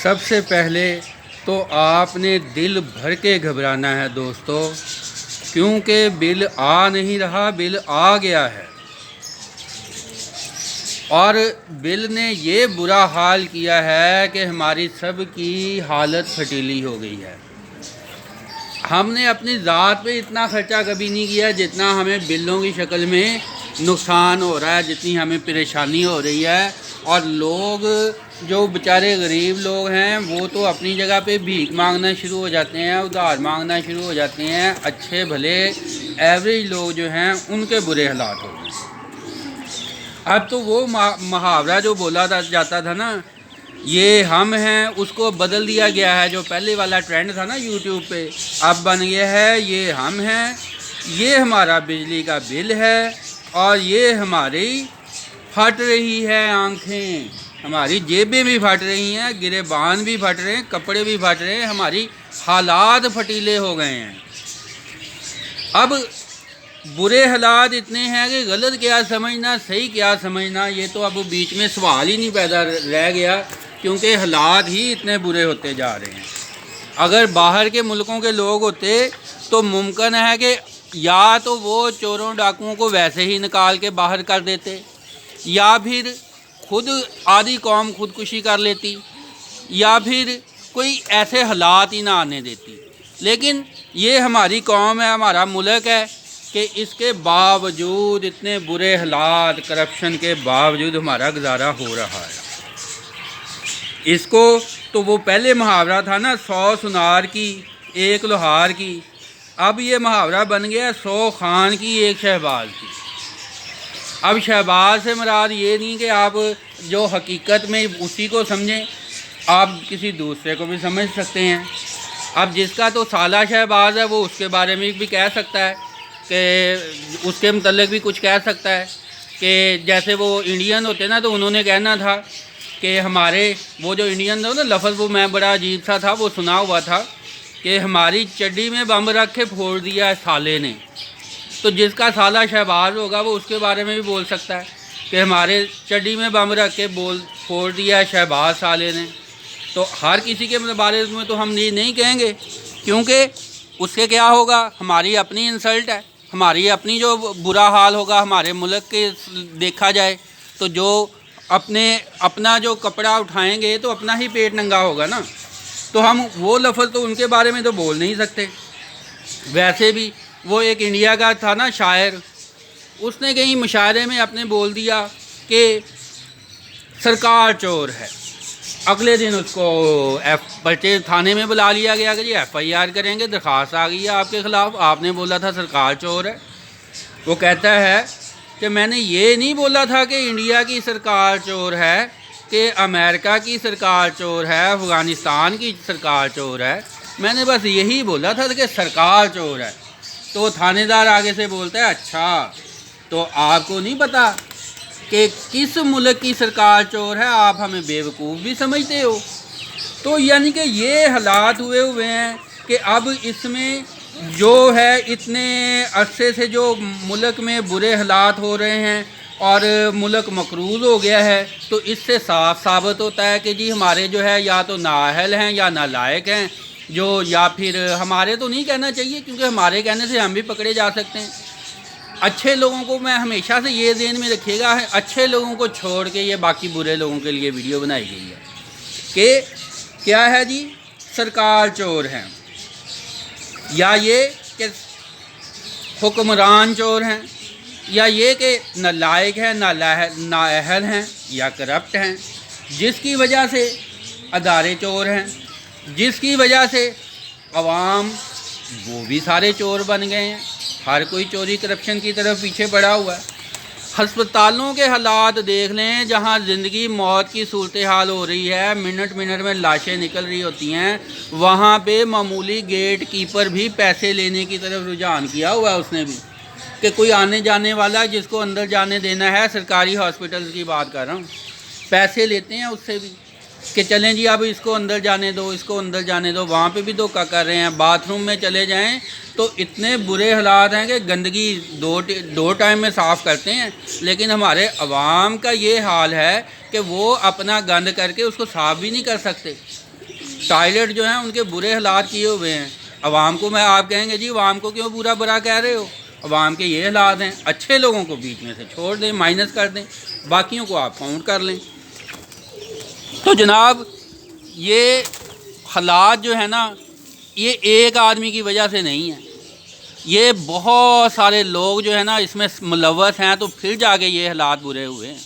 سب سے پہلے تو آپ نے دل بھر کے گھبرانا ہے دوستو، کیونکہ بل آ نہیں رہا، بل آ گیا ہے۔ اور بل نے یہ برا حال کیا ہے کہ ہماری سب کی حالت پھٹیلی ہو گئی ہے۔ ہم نے اپنی ذات پہ اتنا خرچہ کبھی نہیں کیا جتنا ہمیں بلوں کی شکل میں نقصان ہو رہا ہے، جتنی ہمیں پریشانی ہو رہی ہے۔ اور لوگ جو بیچارے غریب لوگ ہیں وہ تو اپنی جگہ پہ بھیک مانگنا شروع ہو جاتے ہیں، ادھار مانگنا شروع ہو جاتے ہیں۔ اچھے بھلے ایوریج لوگ جو ہیں ان کے برے حالات ہو گئے۔ اب تو وہ محاورہ جو بولا جاتا تھا نا، یہ ہم ہیں، اس کو بدل دیا گیا ہے۔ جو پہلے والا ٹرینڈ تھا نا یوٹیوب پہ، اب بن گیا ہے یہ ہم ہیں، یہ ہمارا بجلی کا بل ہے، اور یہ ہماری پھٹ رہی ہے آنکھیں، ہماری جیبیں بھی پھٹ رہی ہیں، گریبان بھی پھٹ رہے ہیں، کپڑے بھی پھٹ رہے ہیں، ہماری حالات پھٹیلے ہو گئے ہیں۔ اب برے حالات اتنے ہیں کہ غلط کیا سمجھنا، صحیح کیا سمجھنا، یہ تو اب بیچ میں سوال ہی نہیں پیدا رہ گیا، کیونکہ حالات ہی اتنے برے ہوتے جا رہے ہیں۔ اگر باہر کے ملکوں کے لوگ ہوتے تو ممکن ہے کہ یا تو وہ چوروں ڈاکوؤں کو ویسے ہی نکال کے باہر کر دیتے، یا پھر خود آدھی قوم خودکشی کر لیتی، یا پھر کوئی ایسے حالات ہی نہ آنے دیتی۔ لیکن یہ ہماری قوم ہے، ہمارا ملک ہے، کہ اس کے باوجود اتنے برے حالات، کرپشن کے باوجود ہمارا گزارا ہو رہا ہے۔ اس کو تو وہ پہلے محاورہ تھا نا، 100 سنار کی ایک لوہار کی، اب یہ محاورہ بن گیا 100 خان کی ایک شہباز کی۔ اب شہباز سے مراد یہ نہیں کہ آپ جو حقیقت میں اسی کو سمجھیں، آپ کسی دوسرے کو بھی سمجھ سکتے ہیں۔ اب جس کا تو سالہ شہباز ہے وہ اس کے بارے میں بھی کہہ سکتا ہے، کہ اس کے متعلق بھی کچھ کہہ سکتا ہے، کہ جیسے وہ انڈین ہوتے نا تو انہوں نے کہنا تھا کہ ہمارے وہ جو انڈین تھا نا، لفظ وہ میں بڑا عجیب سا تھا، وہ سنا ہوا تھا کہ ہماری چڈی میں بم رکھ کے پھوڑ دیا ہے سالے نے۔ تو جس کا سالہ شہباز ہوگا وہ اس کے بارے میں بھی بول سکتا ہے کہ ہمارے چڈی میں بم رکھ کے پھوڑ دیا ہے شہباز سالے نے۔ تو ہر کسی کے بارے میں تو ہم یہ نہیں کہیں گے، کیونکہ اس سے کیا ہوگا، ہماری اپنی انسلٹ ہے، ہماری اپنی جو برا حال ہوگا ہمارے ملک کے دیکھا جائے تو جو اپنا جو کپڑا اٹھائیں گے تو اپنا ہی پیٹ ننگا ہوگا نا۔ تو ہم وہ لفظ تو ان کے بارے میں تو بول نہیں سکتے۔ ویسے بھی وہ ایک انڈیا کا تھا نا شاعر، اس نے کہیں مشاعرے میں اپنے بول دیا کہ سرکار چور ہے۔ اگلے دن اس کو پرچے تھانے میں بلا لیا گیا کہ جی FIR کریں گے، درخواست آ گئی ہے آپ کے خلاف، آپ نے بولا تھا سرکار چور ہے۔ وہ کہتا ہے کہ میں نے یہ نہیں بولا تھا کہ انڈیا کی سرکار چور ہے، کہ امریکہ کی سرکار چور ہے، افغانستان کی سرکار چور ہے، میں نے بس یہی بولا تھا کہ سرکار چور ہے۔ تو تھانے دار آگے سے بولتا ہے اچھا تو آپ کو نہیں پتا کہ کس ملک کی سرکار چور ہے، آپ ہمیں بیوقوف بھی سمجھتے ہو۔ تو یعنی کہ یہ حالات ہوئے ہیں کہ اب اس میں جو ہے اتنے عرصے سے جو ملک میں برے حالات ہو رہے ہیں اور ملک مقروض ہو گیا ہے، تو اس سے صاف ثابت ہوتا ہے کہ جی ہمارے جو ہے یا تو نااہل ہیں یا نالائق ہیں، جو یا پھر ہمارے تو نہیں کہنا چاہیے، کیونکہ ہمارے کہنے سے ہم بھی پکڑے جا سکتے ہیں۔ اچھے لوگوں کو میں ہمیشہ سے یہ ذہن میں رکھیے گا، اچھے لوگوں کو چھوڑ کے یہ باقی برے لوگوں کے لیے ویڈیو بنائی گئی ہے کہ کیا ہے جی، سرکار چور ہیں، یا یہ کہ حکمران چور ہیں، یا یہ کہ نالائق ہیں، نااہل ہیں، یا کرپٹ ہیں، جس کی وجہ سے ادارے چور ہیں، جس کی وجہ سے عوام وہ بھی سارے چور بن گئے ہیں، ہر کوئی چوری کرپشن کی طرف پیچھے پڑا ہوا ہے۔ ہسپتالوں کے حالات دیکھ لیں، جہاں زندگی موت کی صورتحال ہو رہی ہے، منٹ منٹ میں لاشیں نکل رہی ہوتی ہیں، وہاں پہ معمولی گیٹ کیپر بھی پیسے لینے کی طرف رجحان کیا ہوا ہے اس نے بھی، کہ کوئی آنے جانے والا جس کو اندر جانے دینا ہے، سرکاری ہاسپٹل کی بات کر رہا ہوں، پیسے لیتے ہیں اس سے بھی کہ چلیں جی اب اس کو اندر جانے دو، اس کو اندر جانے دو، وہاں پہ بھی دھوکہ کر رہے ہیں۔ باتھ روم میں چلے جائیں تو اتنے برے حالات ہیں کہ گندگی دو ٹائم میں صاف کرتے ہیں، لیکن ہمارے عوام کا یہ حال ہے کہ وہ اپنا گند کر کے اس کو صاف بھی نہیں کر سکتے۔ ٹوائلٹ جو ہیں ان کے برے حالات کیے ہوئے ہیں. عوام کو میں آپ کہیں گے جی عوام کو کیوں برا کہہ رہے ہو؟ عوام کے یہ حالات ہیں. اچھے لوگوں کو بیچ میں سے چھوڑ دیں، مائنس کر دیں، باقیوں کو آپ کاؤنٹ کر لیں. تو جناب یہ حالات جو ہے نا، یہ ایک آدمی کی وجہ سے نہیں ہے، یہ بہت سارے لوگ جو ہے نا اس میں ملوث ہیں، تو پھر جا کے یہ حالات برے ہوئے ہیں.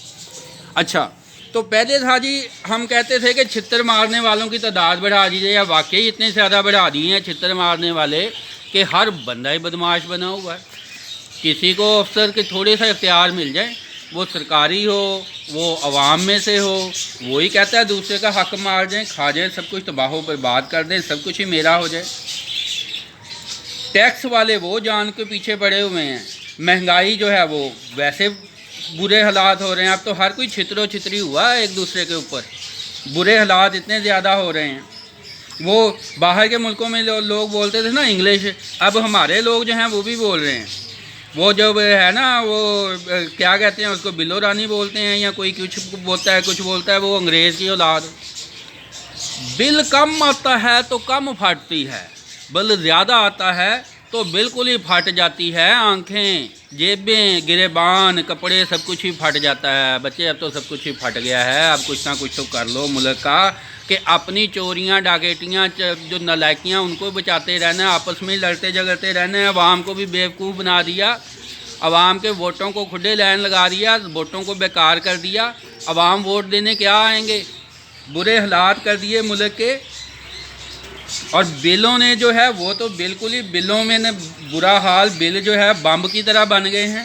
اچھا، تو پہلے تھا جی ہم کہتے تھے کہ چھتر مارنے والوں کی تعداد بڑھا دیجیے، یا واقعی اتنے زیادہ بڑھا دی ہیں چھتر مارنے والے کہ ہر بندہ ہی بدماش بنا ہوا ہے. کسی کو افسر کے تھوڑے سا اختیار مل جائے، وہ سرکاری ہو، وہ عوام میں سے ہو، وہی کہتا ہے دوسرے کا حق مار جائیں، کھا جائیں، سب کچھ تباہ و برباد کر دیں، سب کچھ ہی میرا ہو جائے. ٹیکس والے وہ جان کے پیچھے پڑے ہوئے ہیں. مہنگائی جو ہے وہ ویسے برے حالات ہو رہے ہیں. اب تو ہر کوئی چھترو چھتری ہوا ہے ایک دوسرے کے اوپر. برے حالات اتنے زیادہ ہو رہے ہیں. وہ باہر کے ملکوں میں لوگ بولتے تھے نا انگلش، اب ہمارے لوگ جو ہیں وہ بھی بول رہے ہیں. وہ جو ہے نا وہ کیا کہتے ہیں اس کو، بلو رانی بولتے ہیں، یا کوئی کچھ بولتا ہے کچھ بولتا ہے، وہ انگریز کی اولاد. بل کم آتا ہے تو کم پھٹتی ہے، بل زیادہ آتا ہے تو بالکل ہی پھٹ جاتی ہے. آنکھیں، جیبیں، گریبان، کپڑے، سب کچھ ہی پھٹ جاتا ہے. بچے اب تو سب کچھ ہی پھٹ گیا ہے. اب کچھ نہ کچھ تو کر لو ملک کا، کہ اپنی چوریاں ڈاکیٹیاں جو نالائکیاں ان کو بچاتے رہنا ہے، آپس میں لڑتے جھگڑتے رہنا ہے. عوام کو بھی بیوقوف بنا دیا، عوام کے ووٹوں کو کھلے لائن لگا دیا، ووٹوں کو بیکار کر دیا. عوام ووٹ دینے کیا آئیں گے؟ برے حالات کر دیے ملک کے. اور بلوں نے جو ہے وہ تو بالکل ہی بلوں میں نے برا حال، بل جو ہے بمب کی طرح بن گئے ہیں.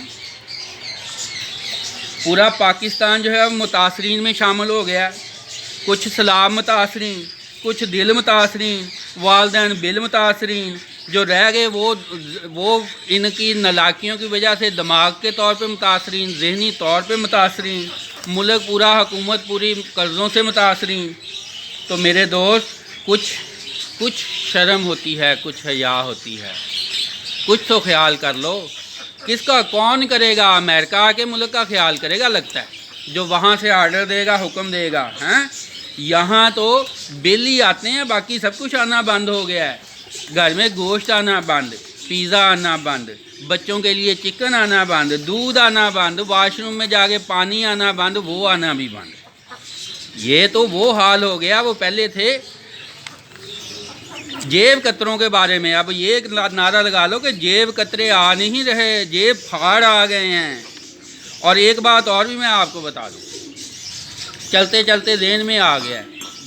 پورا پاکستان جو ہے متاثرین میں شامل ہو گیا. کچھ سیلاب متاثرین، کچھ دل متاثرین، والدین بل متاثرین. جو رہ گئے وہ ان کی نالاکیوں کی وجہ سے دماغ کے طور پہ متاثرین، ذہنی طور پہ متاثرین. ملک پورا، حکومت پوری قرضوں سے متاثرین. تو میرے دوست کچھ شرم ہوتی ہے، کچھ حیا ہوتی ہے، کچھ تو خیال کر لو. کس کا، کون کرے گا؟ امریکہ کے ملک کا خیال کرے گا لگتا ہے، جو وہاں سے آرڈر دے گا، حکم دے گا. یہاں تو بل ہی آتے ہیں، باقی سب کچھ آنا بند ہو گیا ہے. گھر میں گوشت آنا بند، پیزا آنا بند، بچوں کے لیے چکن آنا بند، دودھ آنا بند، واش روم میں جا کے پانی آنا بند، وہ آنا بھی بند. یہ تو وہ حال ہو گیا. وہ پہلے تھے جیب کتروں کے بارے میں، اب یہ ایک نعرہ لگا لو کہ جیب کترے آ نہیں رہے، جیب پھاڑ آ گئے ہیں. اور ایک بات اور بھی میں آپ کو بتا دوں، چلتے چلتے ذہن میں آ گیا ہے.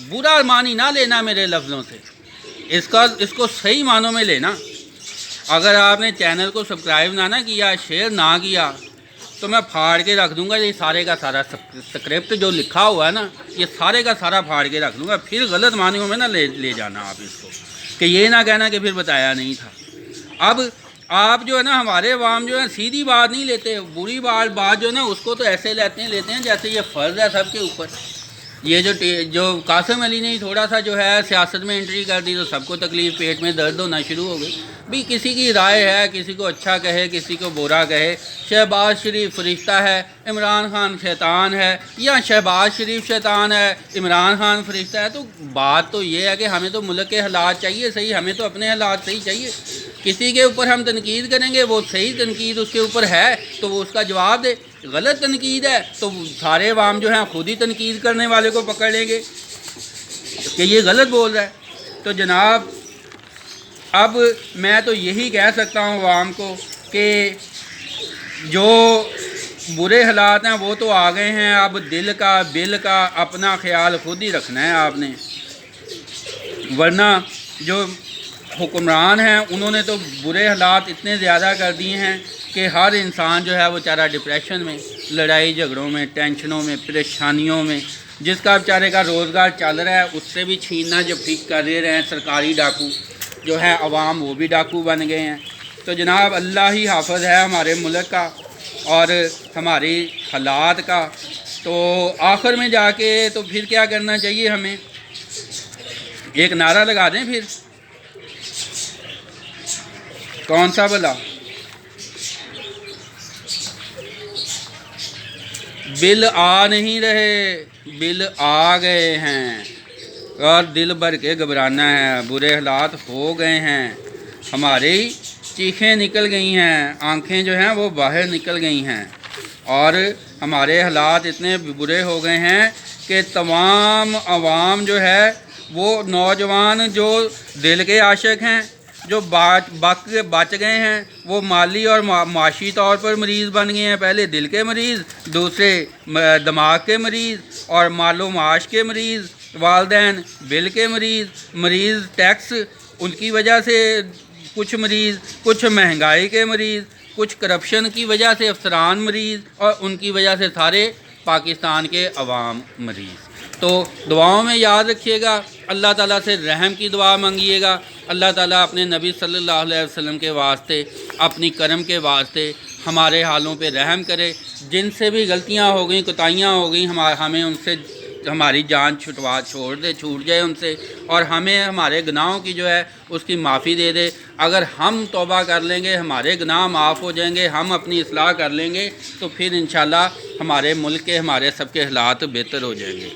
برا معنی نہ لینا میرے لفظوں سے، اس کو صحیح معنوں میں لینا. اگر آپ نے چینل کو سبسکرائب نہ کیا، شیئر نہ کیا، تو میں پھاڑ کے رکھ دوں گا. یہ سارے کا سارا اسکرپٹ جو لکھا ہوا ہے نا، یہ سارے کا سارا پھاڑ کے رکھ دوں گا. پھر غلط معنیوں میں نہ لے جانا آپ اس کو، کہ یہ نہ کہنا کہ پھر بتایا نہیں تھا. اب آپ جو ہے نا، ہمارے عوام جو ہے سیدھی بات نہیں لیتے، بری بات جو ہے نا اس کو تو ایسے لیتے ہیں جیسے یہ فرض ہے سب کے اوپر. یہ جو قاسم علی نے تھوڑا سا جو ہے سیاست میں انٹری کر دی، تو سب کو تکلیف، پیٹ میں درد ہونا شروع ہو گئی. بھی کسی کی رائے ہے، کسی کو اچھا کہے، کسی کو برا کہے. شہباز شریف فرشتہ ہے، عمران خان شیطان ہے، یا شہباز شریف شیطان ہے، عمران خان فرشتہ ہے. تو بات تو یہ ہے کہ ہمیں تو ملک کے حالات چاہیے صحیح، ہمیں تو اپنے حالات صحیح چاہیے. کسی کے اوپر ہم تنقید کریں گے، وہ صحیح تنقید اس کے اوپر ہے تو وہ اس کا جواب دے. غلط تنقید ہے تو سارے عوام جو ہیں خود ہی تنقید کرنے والے کو پکڑ لیں گے کہ یہ غلط بول رہا ہے. تو جناب اب میں تو یہی کہہ سکتا ہوں عوام کو کہ جو برے حالات ہیں وہ تو آ گئے ہیں. اب دل کا، بل کا اپنا خیال خود ہی رکھنا ہے آپ نے، ورنہ جو حکمران ہیں انہوں نے تو برے حالات اتنے زیادہ کر دیے ہیں کہ ہر انسان جو ہے وہ بیچارہ ڈپریشن میں، لڑائی جھگڑوں میں، ٹینشنوں میں، پریشانیوں میں. جس کا بیچارے کا روزگار چل رہا ہے اس سے بھی چھیننا جو ٹھیک کر دے رہے ہیں سرکاری ڈاکو جو ہے. عوام وہ بھی ڈاکو بن گئے ہیں. تو جناب اللہ ہی حافظ ہے ہمارے ملک کا اور ہماری حالات کا. تو آخر میں جا کے تو پھر کیا کرنا چاہیے ہمیں؟ ایک نعرہ لگا دیں پھر، کون سا بلا؟ بل آ نہیں رہے، بل آ گئے ہیں. اور دل بھر کے گھبرانا ہے۔ برے حالات ہو گئے ہیں، ہماری چیخیں نکل گئی ہیں، آنکھیں جو ہیں وہ باہر نکل گئی ہیں، اور ہمارے حالات اتنے برے ہو گئے ہیں کہ تمام عوام جو ہے وہ نوجوان جو دل کے عاشق ہیں، جو بچ گئے ہیں، وہ مالی اور معاشی طور پر مریض بن گئے ہیں۔ پہلے دل کے مریض، دوسرے دماغ کے مریض، اور مال و معاش کے مریض، والدین بل کے مریض ٹیکس ان کی وجہ سے کچھ مریض، کچھ مہنگائی کے مریض، کچھ کرپشن کی وجہ سے افسران مریض، اور ان کی وجہ سے سارے پاکستان کے عوام مریض۔ تو دعاؤں میں یاد رکھیے گا، اللہ تعالیٰ سے رحم کی دعا مانگیے گا، اللہ تعالیٰ اپنے نبی صلی اللہ علیہ وسلم کے واسطے، اپنی کرم کے واسطے ہمارے حالوں پہ رحم کرے۔ جن سے بھی غلطیاں ہو گئیں، کوتاہیاں ہو گئیں، ہمیں ان سے ہماری جان چھوٹ جائے ان سے، اور ہمیں ہمارے گناہوں کی جو ہے اس کی معافی دے دے۔ اگر ہم توبہ کر لیں گے، ہمارے گناہ معاف ہو جائیں گے، ہم اپنی اصلاح کر لیں گے، تو پھر انشاءاللہ ہمارے ملک کے، ہمارے سب کے حالات بہتر ہو جائیں گے۔